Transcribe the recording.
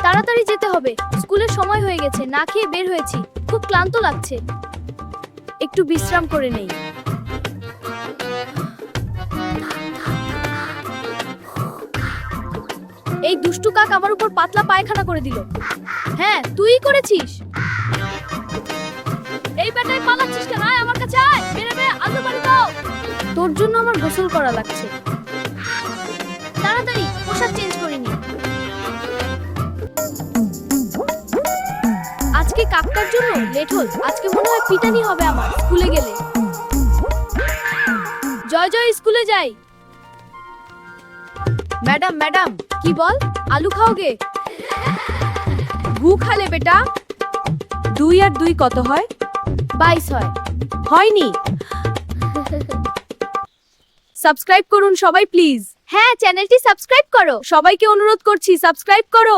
তাড়াতাড়ি যেতে হবে, স্কুলের সময় হয়ে গেছে। না খেয়ে বের হয়েছি, খুব ক্লান্ত লাগছে, একটু বিশ্রাম করে নেই। এই দুষ্টু কাক আমার উপর পাতলা পায়খানা করে দিল। হ্যাঁ, তুইই করেছিস। এই বেটাই পালাচ্ছিস কেন? আয় আমার কাছে আয়, বেরে বে, আলু বাড়ি দাও। তোর জন্য আমার গোসল করা লাগছে, তাড়াতাড়ি পোশাক চেঞ্জ করে নি। আজকে কাকটার জন্য লেট হল, আজকে মনে হয় পিটানি হবে আমার স্কুলে গেলে। জয় জয়, স্কুলে যাই। Madam madam. কি বল? আলু খাওগে? গু খালে বেটা। 2 আর 2 কত হয়? 22 হয়। হয়নি। সাবস্ক্রাইব করুন সবাই প্লিজ। হ্যাঁ, চ্যানেলটি সাবস্ক্রাইব করো। সবাইকে অনুরোধ করছি সাবস্ক্রাইব করো।